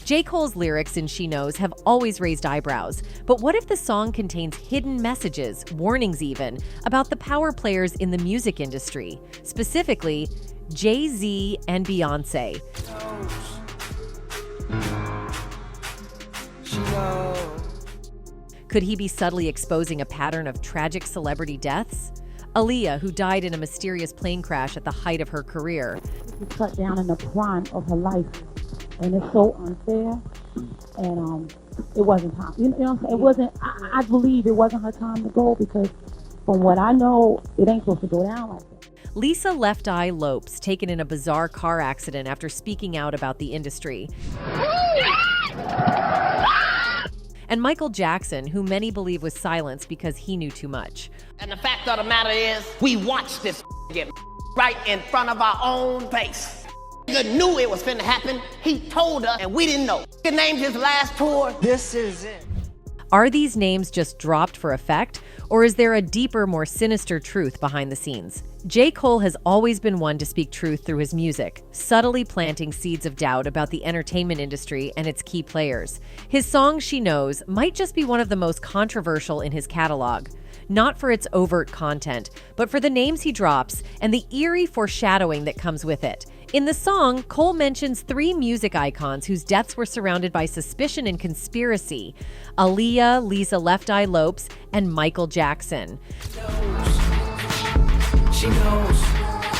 JCole's lyrics in She Knows have always raised eyebrows, but what if the song contains hidden messages, warnings even, about the power players in the music industry, specifically Jay-Z and Beyonce? She knows. Could he be subtly exposing a pattern of tragic celebrity deaths? Aaliyah, who died in a mysterious plane crash at the height of her career. She was cut down in the prime of her life, and it's so unfair. And it wasn't time. You know what I'm saying? It wasn't. I believe it wasn't her time to go, because from what I know, it ain't supposed to go down like that. Lisa Left Eye Lopes, taken in a bizarre car accident after speaking out about the industry. And Michael Jackson, who many believe was silenced because he knew too much. And the fact of the matter is, we watched this get right in front of our own face. Nigga knew it was finna happen. He told us, and we didn't know. He named his last tour. This is it. Are these names just dropped for effect, or is there a deeper, more sinister truth behind the scenes? JCole has always been one to speak truth through his music, subtly planting seeds of doubt about the entertainment industry and its key players. His song She Knows might just be one of the most controversial in his catalog. Not for its overt content, but for the names he drops and the eerie foreshadowing that comes with it. In the song, Cole mentions 3 music icons whose deaths were surrounded by suspicion and conspiracy: Aaliyah, Lisa Left Eye Lopes, and Michael Jackson. She knows,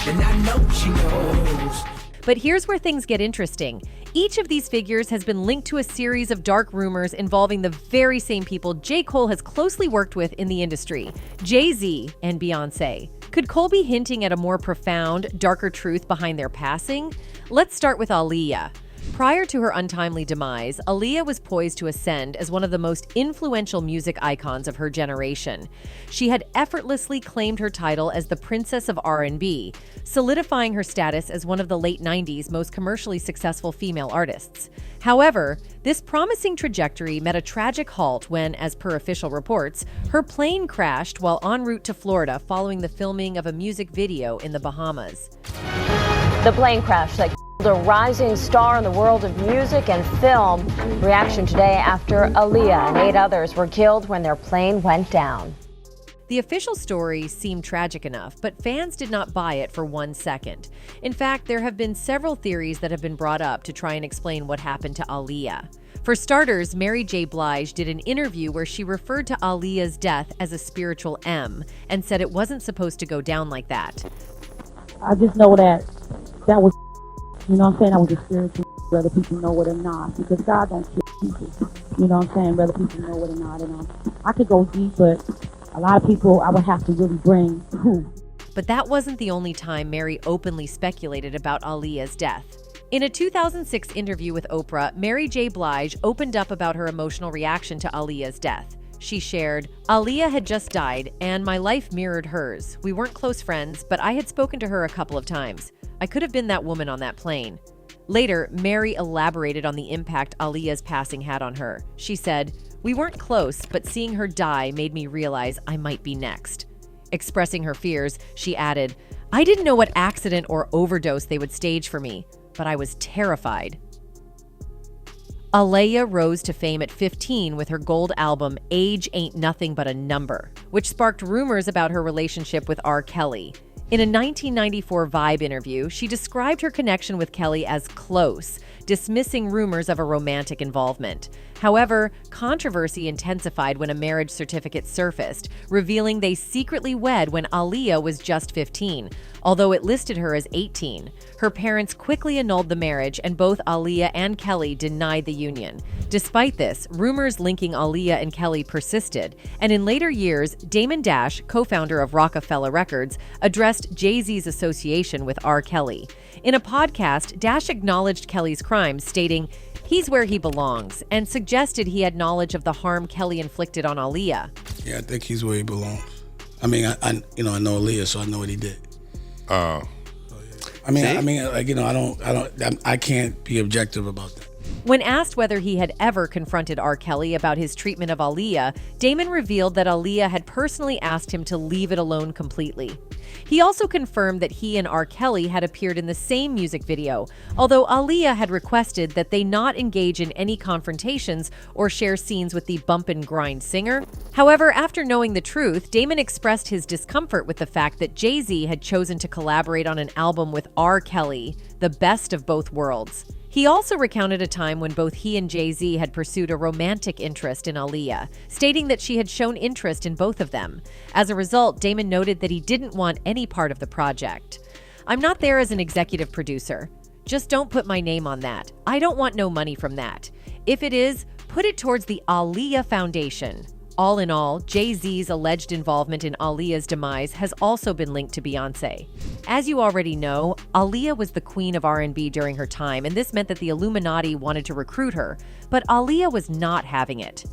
and I know she knows. But here's where things get interesting. Each of these figures has been linked to a series of dark rumors involving the very same people JCole has closely worked with in the industry: Jay-Z and Beyonce. Could Cole be hinting at a more profound, darker truth behind their passing? Let's start with Aaliyah. Prior to her untimely demise, Aaliyah was poised to ascend as one of the most influential music icons of her generation. She had effortlessly claimed her title as the Princess of R&B, solidifying her status as one of the late 90s most commercially successful female artists. However, this promising trajectory met a tragic halt when, as per official reports, her plane crashed while en route to Florida following the filming of a music video in the Bahamas. The plane crash that killed a rising star in the world of music and film. Reaction today after Aaliyah and 8 others were killed when their plane went down. The official story seemed tragic enough, but fans did not buy it for 1 second. In fact, there have been several theories that have been brought up to try and explain what happened to Aaliyah. For starters, Mary J. Blige did an interview where she referred to Aaliyah's death as a spiritual M and said it wasn't supposed to go down like that. I just know that was, you know what I'm saying, that was a spiritual, whether people know it or not, because God don't kill people, you know what I'm saying, whether people know it or not. And I could go deep, but a lot of people I would have to really bring who. But that wasn't the only time Mary openly speculated about Aaliyah's death. In a 2006 interview with Oprah, Mary J. Blige opened up about her emotional reaction to Aaliyah's death. She shared, "Aaliyah had just died, and my life mirrored hers. We weren't close friends, but I had spoken to her a couple of times. I could have been that woman on that plane." Later, Mary elaborated on the impact Aaliyah's passing had on her. She said, "We weren't close, but seeing her die made me realize I might be next." Expressing her fears, she added, "I didn't know what accident or overdose they would stage for me, but I was terrified." Aaliyah rose to fame at 15 with her gold album Age Ain't Nothing But a Number, which sparked rumors about her relationship with R. Kelly. In a 1994 Vibe interview, she described her connection with Kelly as close, dismissing rumors of a romantic involvement. However, controversy intensified when a marriage certificate surfaced, revealing they secretly wed when Aaliyah was just 15, although it listed her as 18. Her parents quickly annulled the marriage, and both Aaliyah and Kelly denied the union. Despite this, rumors linking Aaliyah and Kelly persisted, and in later years, Damon Dash, co-founder of Rockefeller Records, addressed Jay-Z's association with R. Kelly. In a podcast, Dash acknowledged Kelly's crimes, stating, "He's where he belongs," and suggested he had knowledge of the harm Kelly inflicted on Aaliyah. Yeah, I think he's where he belongs. I mean, I know Aaliyah, so I know what he did. I can't be objective about that. When asked whether he had ever confronted R. Kelly about his treatment of Aaliyah, Damon revealed that Aaliyah had personally asked him to leave it alone completely. He also confirmed that he and R. Kelly had appeared in the same music video, although Aaliyah had requested that they not engage in any confrontations or share scenes with the bump and grind singer. However, after knowing the truth, Damon expressed his discomfort with the fact that Jay-Z had chosen to collaborate on an album with R. Kelly, the best of both worlds. He also recounted a time when both he and Jay-Z had pursued a romantic interest in Aaliyah, stating that she had shown interest in both of them. As a result, Damon noted that he didn't want any part of the project. "I'm not there as an executive producer. Just don't put my name on that. I don't want no money from that. If it is, put it towards the Aaliyah Foundation." All in all, Jay-Z's alleged involvement in Aaliyah's demise has also been linked to Beyonce. As you already know, Aaliyah was the queen of R&B during her time, and this meant that the Illuminati wanted to recruit her, but Aaliyah was not having it.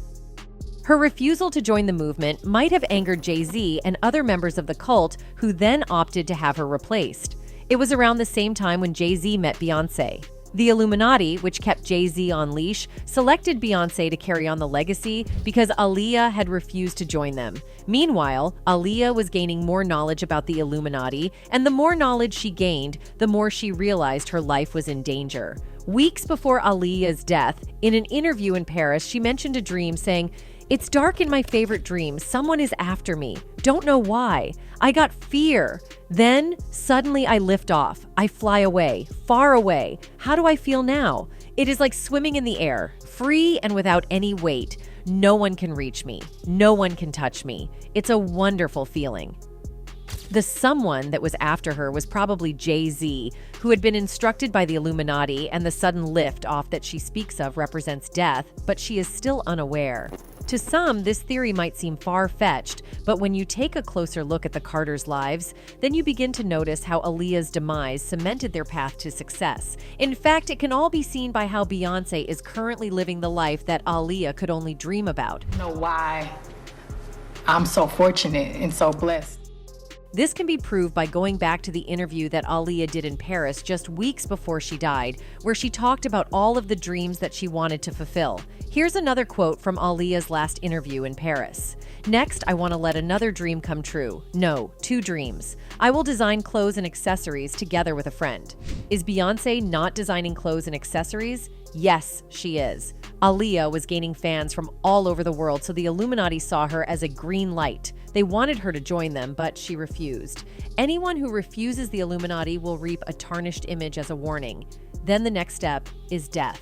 Her refusal to join the movement might have angered Jay-Z and other members of the cult, who then opted to have her replaced. It was around the same time when Jay-Z met Beyonce. The Illuminati, which kept Jay-Z on leash, selected Beyonce to carry on the legacy because Aaliyah had refused to join them. Meanwhile, Aaliyah was gaining more knowledge about the Illuminati, and the more knowledge she gained, the more she realized her life was in danger. Weeks before Aaliyah's death, in an interview in Paris, she mentioned a dream saying, "It's dark in my favorite dream. Someone is after me. Don't know why. I got fear. Then, suddenly I lift off. I fly away, far away. How do I feel now? It is like swimming in the air, free and without any weight. No one can reach me. No one can touch me. It's a wonderful feeling." The someone that was after her was probably Jay-Z, who had been instructed by the Illuminati, and the sudden lift off that she speaks of represents death, but she is still unaware. To some, this theory might seem far-fetched, but when you take a closer look at the Carters' lives, then you begin to notice how Aaliyah's demise cemented their path to success. In fact, it can all be seen by how Beyonce is currently living the life that Aaliyah could only dream about. I know why I'm so fortunate and so blessed. This can be proved by going back to the interview that Aaliyah did in Paris just weeks before she died, where she talked about all of the dreams that she wanted to fulfill. Here's another quote from Aaliyah's last interview in Paris. "Next, I want to let another dream come true. No, 2 dreams. I will design clothes and accessories together with a friend." Is Beyonce not designing clothes and accessories? Yes, she is. Aaliyah was gaining fans from all over the world, so the Illuminati saw her as a green light. They wanted her to join them, but she refused. Anyone who refuses the Illuminati will reap a tarnished image as a warning. Then the next step is death.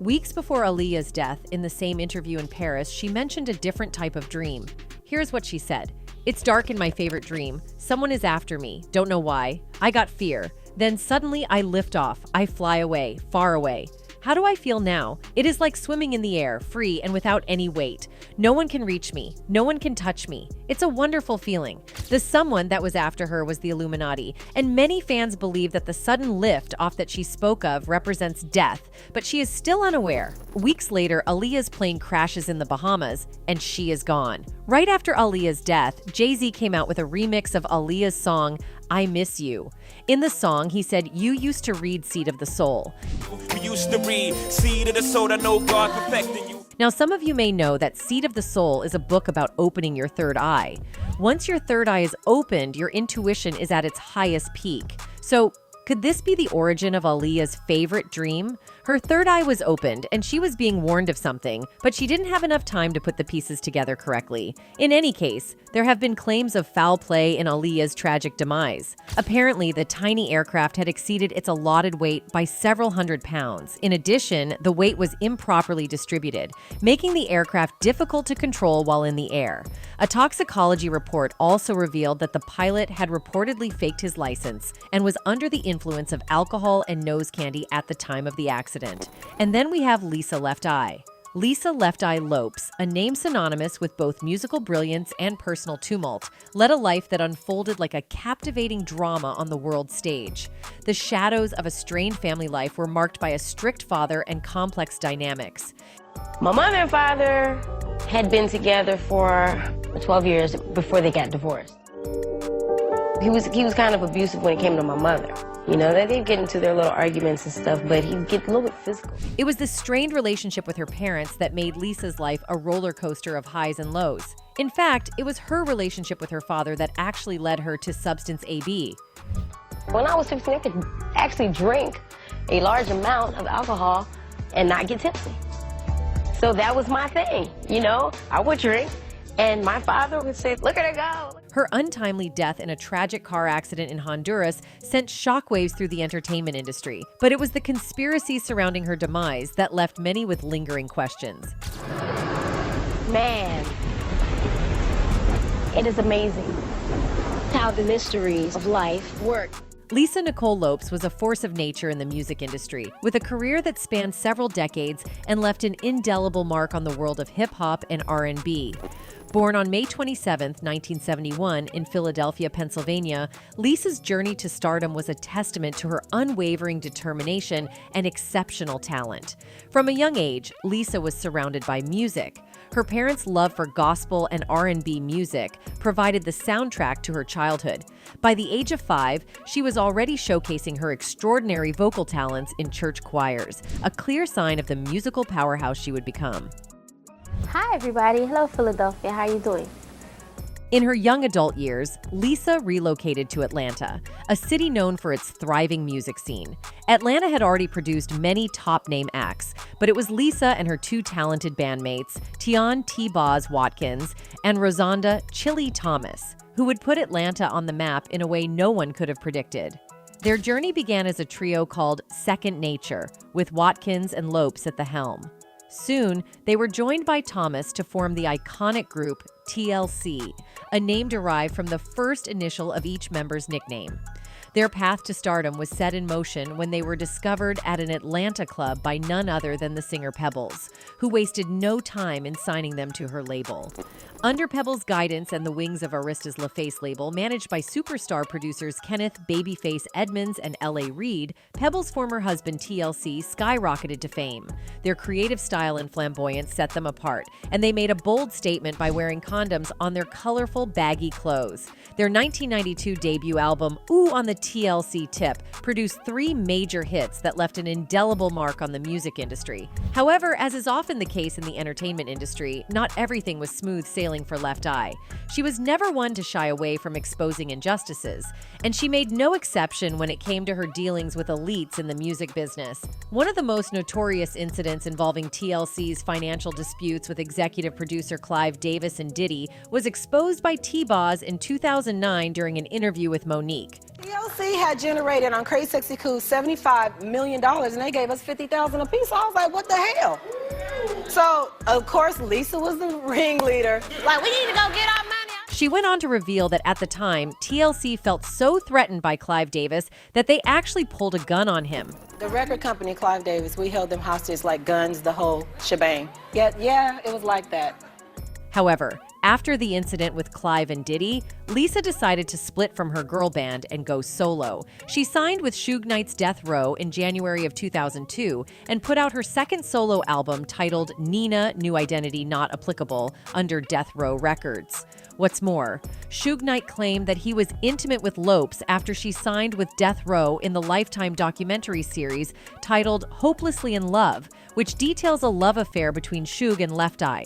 Weeks before Aaliyah's death, in the same interview in Paris, she mentioned a different type of dream. Here's what she said. "It's dark in my favorite dream. Someone is after me. Don't know why. I got fear. Then suddenly I lift off. I fly away, far away. How do I feel now? It is like swimming in the air, free and without any weight. No one can reach me. No one can touch me. It's a wonderful feeling." The someone that was after her was the Illuminati, and many fans believe that the sudden lift off that she spoke of represents death, but she is still unaware. Weeks later, Aaliyah's plane crashes in the Bahamas, and she is gone. Right after Aaliyah's death, Jay-Z came out with a remix of Aaliyah's song, "I Miss You." In the song, he said, "You used to read Seed of the Soul." We used to read Seed of the Soul, I know God perfecting you. Now, some of you may know that Seed of the Soul is a book about opening your third eye. Once your third eye is opened, your intuition is at its highest peak. So, could this be the origin of Aaliyah's favorite dream? Her third eye was opened, and she was being warned of something, but she didn't have enough time to put the pieces together correctly. In any case, there have been claims of foul play in Aaliyah's tragic demise. Apparently, the tiny aircraft had exceeded its allotted weight by several hundred pounds. In addition, the weight was improperly distributed, making the aircraft difficult to control while in the air. A toxicology report also revealed that the pilot had reportedly faked his license and was under the influence of alcohol and nose candy at the time of the accident. And then we have Lisa Left Eye. Lisa Left Eye Lopes, a name synonymous with both musical brilliance and personal tumult, led a life that unfolded like a captivating drama on the world stage. The shadows of a strained family life were marked by a strict father and complex dynamics. My mother and father had been together for 12 years before they got divorced. He was kind of abusive when it came to my mother. You know, they'd get into their little arguments and stuff, but he'd get a little bit physical. It was the strained relationship with her parents that made Lisa's life a roller coaster of highs and lows. In fact, it was her relationship with her father that actually led her to substance AB. When I was 15, I could actually drink a large amount of alcohol and not get tipsy. So that was my thing, you know? I would drink, and my father would say, look at her go. Her untimely death in a tragic car accident in Honduras sent shockwaves through the entertainment industry. But it was the conspiracy surrounding her demise that left many with lingering questions. Man, it is amazing how the mysteries of life work. Lisa Nicole Lopes was a force of nature in the music industry, with a career that spanned several decades and left an indelible mark on the world of hip-hop and R&B. Born on May 27, 1971, in Philadelphia, Pennsylvania, Lisa's journey to stardom was a testament to her unwavering determination and exceptional talent. From a young age, Lisa was surrounded by music. Her parents' love for gospel and R&B music provided the soundtrack to her childhood. By the age of 5, she was already showcasing her extraordinary vocal talents in church choirs, a clear sign of the musical powerhouse she would become. Hi everybody, hello Philadelphia, how are you doing? In her young adult years, Lisa relocated to Atlanta, a city known for its thriving music scene. Atlanta had already produced many top-name acts, but it was Lisa and her two talented bandmates, Tion T-Boz Watkins and Rosanda Chili Thomas, who would put Atlanta on the map in a way no one could have predicted. Their journey began as a trio called Second Nature, with Watkins and Lopes at the helm. Soon, they were joined by Thomas to form the iconic group TLC, a name derived from the first initial of each member's nickname. Their path to stardom was set in motion when they were discovered at an Atlanta club by none other than the singer Pebbles, who wasted no time in signing them to her label. Under Pebbles' guidance and the wings of Arista's LaFace label, managed by superstar producers Kenneth Babyface Edmonds and L.A. Reid, Pebbles' former husband TLC skyrocketed to fame. Their creative style and flamboyance set them apart, and they made a bold statement by wearing condoms on their colorful, baggy clothes. Their 1992 debut album, Ooh on the TLC Tip, produced 3 major hits that left an indelible mark on the music industry. However, as is often the case in the entertainment industry, not everything was smooth sailing for Left Eye. She was never one to shy away from exposing injustices, and she made no exception when it came to her dealings with elites in the music business. One of the most notorious incidents involving TLC's financial disputes with executive producer Clive Davis and Diddy was exposed by T-Boz in 2009 during an interview with Monique. TLC had generated on Crazy Sexy Cool $75 million, and they gave us $50,000 apiece. So I was like, what the hell? So, of course, Lisa was the ringleader. Like, we need to go get our money. She went on to reveal that at the time, TLC felt so threatened by Clive Davis that they actually pulled a gun on him. The record company, Clive Davis, we held them hostage like guns, the whole shebang. Yeah, it was like that. However, after the incident with Clive and Diddy, Lisa decided to split from her girl band and go solo. She signed with Suge Knight's Death Row in January of 2002 and put out her second solo album titled Nina, New Identity Not Applicable under Death Row Records. What's more, Suge Knight claimed that he was intimate with Lopes after she signed with Death Row in the Lifetime documentary series titled Hopelessly in Love, which details a love affair between Suge and Left Eye.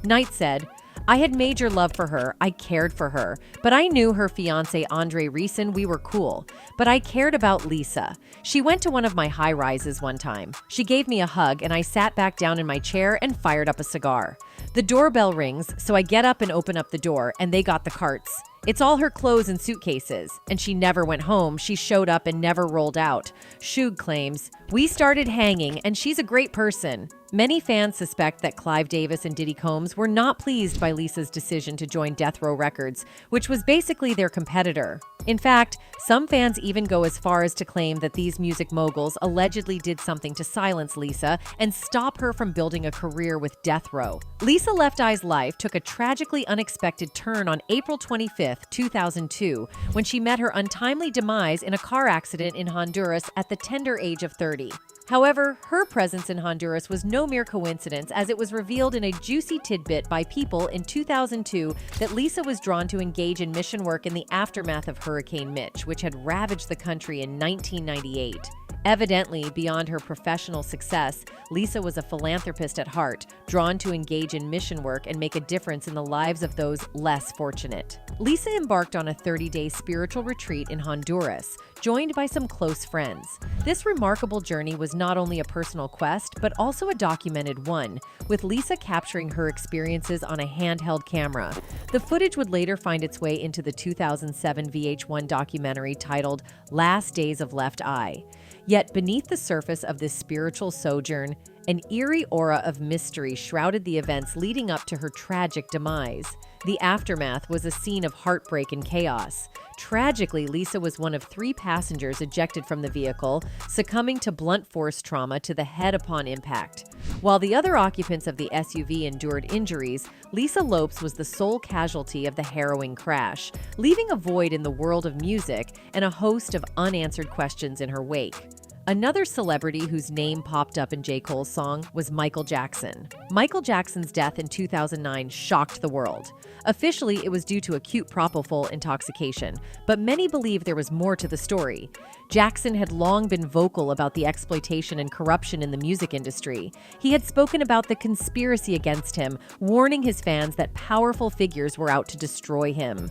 Knight said, I had major love for her, I cared for her, but I knew her fiancé Andre Reeson, we were cool. But I cared about Lisa. She went to one of my high-rises one time. She gave me a hug and I sat back down in my chair and fired up a cigar. The doorbell rings, so I get up and open up the door, and they got the carts. It's all her clothes and suitcases, and she never went home. She showed up and never rolled out. Suge claims, we started hanging, and she's a great person. Many fans suspect that Clive Davis and Diddy Combs were not pleased by Lisa's decision to join Death Row Records, which was basically their competitor. In fact, some fans even go as far as to claim that these music moguls allegedly did something to silence Lisa and stop her from building a career with Death Row. Lisa Left Eye's life took a tragically unexpected turn on April 25, 2002, when she met her untimely demise in a car accident in Honduras at the tender age of 30. However, her presence in Honduras was no mere coincidence, as it was revealed in a juicy tidbit by People in 2002 that Lisa was drawn to engage in mission work in the aftermath of Hurricane Mitch, which had ravaged the country in 1998. Evidently, beyond her professional success, Lisa was a philanthropist at heart, drawn to engage in mission work and make a difference in the lives of those less fortunate. Lisa embarked on a 30-day spiritual retreat in Honduras, joined by some close friends. This remarkable journey was not only a personal quest, but also a documented one, with Lisa capturing her experiences on a handheld camera. The footage would later find its way into the 2007 VH1 documentary titled Last Days of Left Eye. Yet beneath the surface of this spiritual sojourn, an eerie aura of mystery shrouded the events leading up to her tragic demise. The aftermath was a scene of heartbreak and chaos. Tragically, Lisa was one of 3 passengers ejected from the vehicle, succumbing to blunt force trauma to the head upon impact. While the other occupants of the SUV endured injuries, Lisa Lopes was the sole casualty of the harrowing crash, leaving a void in the world of music and a host of unanswered questions in her wake. Another celebrity whose name popped up in JCole's song was Michael Jackson. Michael Jackson's death in 2009 shocked the world. Officially, it was due to acute propofol intoxication, but many believe there was more to the story. Jackson had long been vocal about the exploitation and corruption in the music industry. He had spoken about the conspiracy against him, warning his fans that powerful figures were out to destroy him.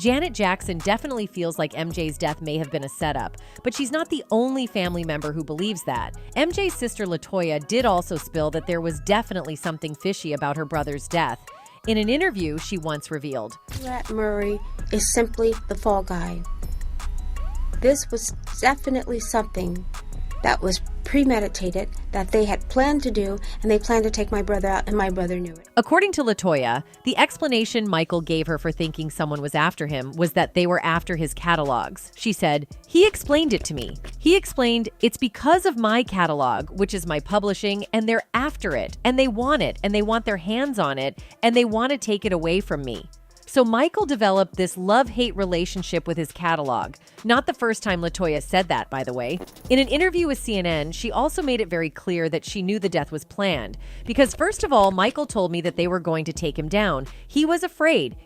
Janet Jackson definitely feels like MJ's death may have been a setup, but she's not the only family member who believes that. MJ's sister LaToya did also spill that there was definitely something fishy about her brother's death. In an interview, she once revealed, Rat Murray is simply the fall guy. This was definitely something that was premeditated, that they had planned to do, and they planned to take my brother out, and my brother knew it. According to LaToya, the explanation Michael gave her for thinking someone was after him was that they were after his catalogs. She said, "He explained it to me. He explained, it's because of my catalog, which is my publishing, and they're after it, and they want their hands on it, and they want to take it away from me." So Michael developed this love-hate relationship with his catalog. Not the first time LaToya said that, by the way. In an interview with CNN, she also made it very clear that she knew the death was planned. Because first of all, Michael told me that they were going to take him down. He was afraid.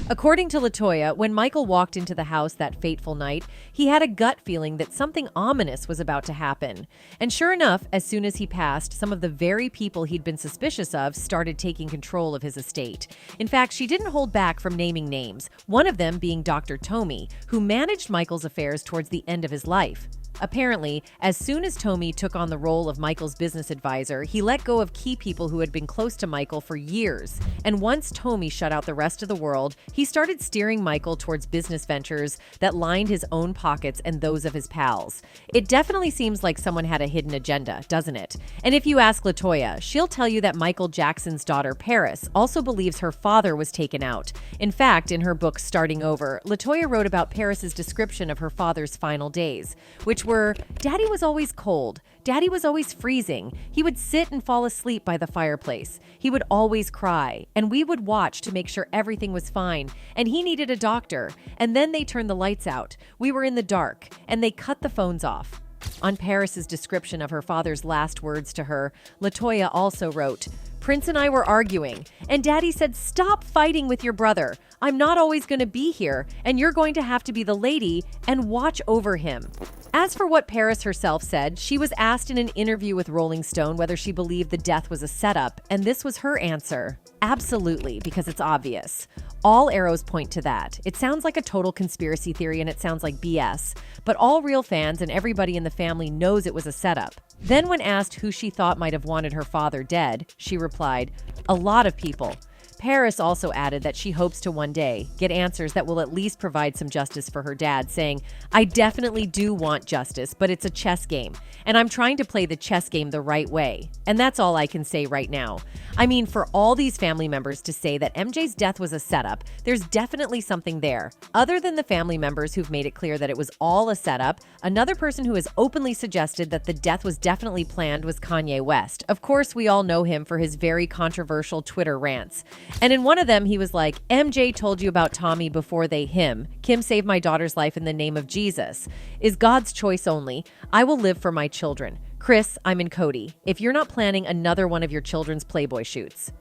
According to LaToya, when Michael walked into the house that fateful night, he had a gut feeling that something ominous was about to happen. And sure enough, as soon as he passed, some of the very people he'd been suspicious of started taking control of his estate. In fact, she didn't hold back from naming names, one of them being Dr. Tomey, who managed Michael's affairs towards the end of his life. Apparently, as soon as Tomey took on the role of Michael's business advisor, he let go of key people who had been close to Michael for years. And once Tomey shut out the rest of the world, he started steering Michael towards business ventures that lined his own pockets and those of his pals. It definitely seems like someone had a hidden agenda, doesn't it? And if you ask LaToya, she'll tell you that Michael Jackson's daughter, Paris, also believes her father was taken out. In fact, in her book Starting Over, LaToya wrote about Paris's description of her father's final days, which were, Daddy was always cold. Daddy was always freezing. He would sit and fall asleep by the fireplace. He would always cry, and we would watch to make sure everything was fine, and he needed a doctor. And then they turned the lights out. We were in the dark, and they cut the phones off. On Paris's description of her father's last words to her, LaToya also wrote, Prince and I were arguing, and Daddy said, "Stop fighting with your brother. I'm not always going to be here, and you're going to have to be the lady and watch over him." As for what Paris herself said, she was asked in an interview with Rolling Stone whether she believed the death was a setup, and this was her answer. Absolutely, because it's obvious. All arrows point to that. It sounds like a total conspiracy theory and it sounds like BS, but all real fans and everybody in the family knows it was a setup. Then when asked who she thought might have wanted her father dead, she replied, "A lot of people." Paris also added that she hopes to one day get answers that will at least provide some justice for her dad, saying, "I definitely do want justice, but it's a chess game, and I'm trying to play the chess game the right way." And that's all I can say right now. I mean, for all these family members to say that MJ's death was a setup, there's definitely something there. Other than the family members who've made it clear that it was all a setup, another person who has openly suggested that the death was definitely planned was Kanye West. Of course, we all know him for his very controversial Twitter rants. And in one of them, he was like, MJ told you about Tommy before they him. Kim saved my daughter's life in the name of Jesus. Is God's choice only. I will live for my children. Chris, I'm in Cody. If you're not planning another one of your children's Playboy shoots.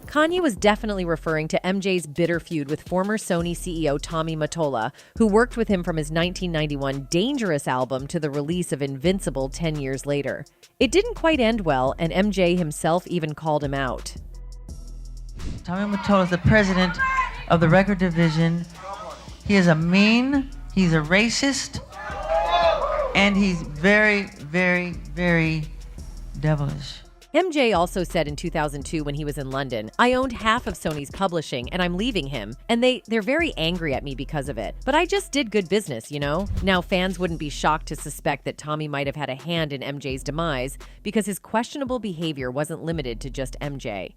Kanye was definitely referring to MJ's bitter feud with former Sony CEO Tommy Mottola, who worked with him from his 1991 Dangerous album to the release of Invincible 10 years later. It didn't quite end well, and MJ himself even called him out. Tommy Mottola is the president of the record division. He is a mean, he's a racist, and he's very, very, very devilish. MJ also said in 2002 when he was in London, I owned half of Sony's publishing and I'm leaving him, and they're very angry at me because of it. But I just did good business, you know? Now fans wouldn't be shocked to suspect that Tommy might have had a hand in MJ's demise because his questionable behavior wasn't limited to just MJ.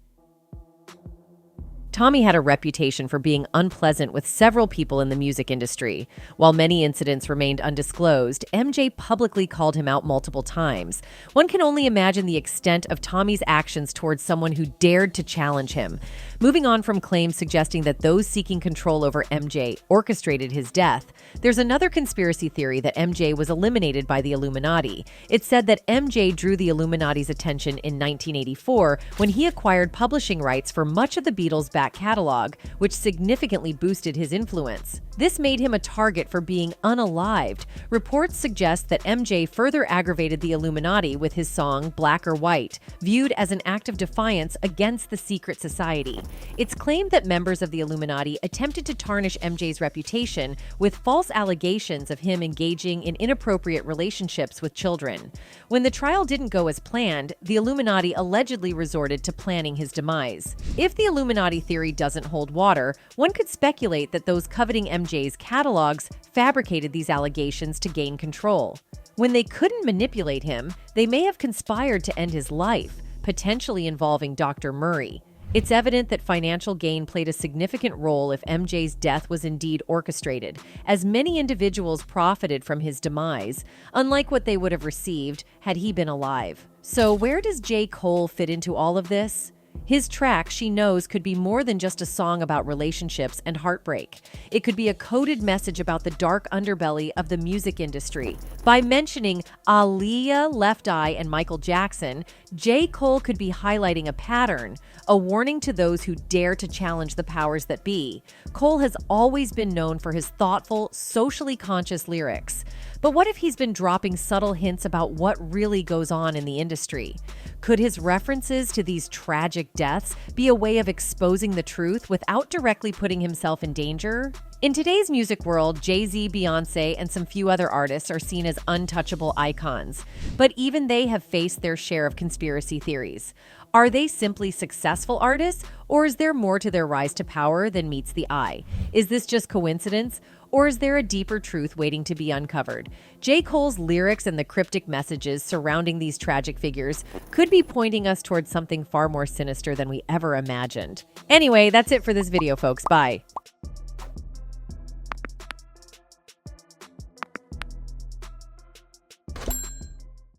Tommy had a reputation for being unpleasant with several people in the music industry. While many incidents remained undisclosed, MJ publicly called him out multiple times. One can only imagine the extent of Tommy's actions towards someone who dared to challenge him. Moving on from claims suggesting that those seeking control over MJ orchestrated his death, there's another conspiracy theory that MJ was eliminated by the Illuminati. It's said that MJ drew the Illuminati's attention in 1984 when he acquired publishing rights for much of the Beatles' back catalog, which significantly boosted his influence. This made him a target for being unalived. Reports suggest that MJ further aggravated the Illuminati with his song Black or White, viewed as an act of defiance against the secret society. It's claimed that members of the Illuminati attempted to tarnish MJ's reputation with false allegations of him engaging in inappropriate relationships with children. When the trial didn't go as planned, the Illuminati allegedly resorted to planning his demise. If the Illuminati theory doesn't hold water, one could speculate that those coveting MJ's catalogs fabricated these allegations to gain control. When they couldn't manipulate him, they may have conspired to end his life, potentially involving Dr. Murray. It's evident that financial gain played a significant role if MJ's death was indeed orchestrated, as many individuals profited from his demise, unlike what they would have received had he been alive. So where does JCole fit into all of this? His track, She Knows, could be more than just a song about relationships and heartbreak. It could be a coded message about the dark underbelly of the music industry. By mentioning Aaliyah, Left Eye, and Michael Jackson, JCole could be highlighting a pattern, a warning to those who dare to challenge the powers that be. Cole has always been known for his thoughtful, socially conscious lyrics. But what if he's been dropping subtle hints about what really goes on in the industry? Could his references to these tragic deaths be a way of exposing the truth without directly putting himself in danger? In today's music world, Jay-Z, Beyonce, and some few other artists are seen as untouchable icons. But even they have faced their share of conspiracy theories. Are they simply successful artists, or is there more to their rise to power than meets the eye? Is this just coincidence? Or is there a deeper truth waiting to be uncovered? JCole's lyrics and the cryptic messages surrounding these tragic figures could be pointing us towards something far more sinister than we ever imagined. Anyway, that's it for this video, folks. Bye.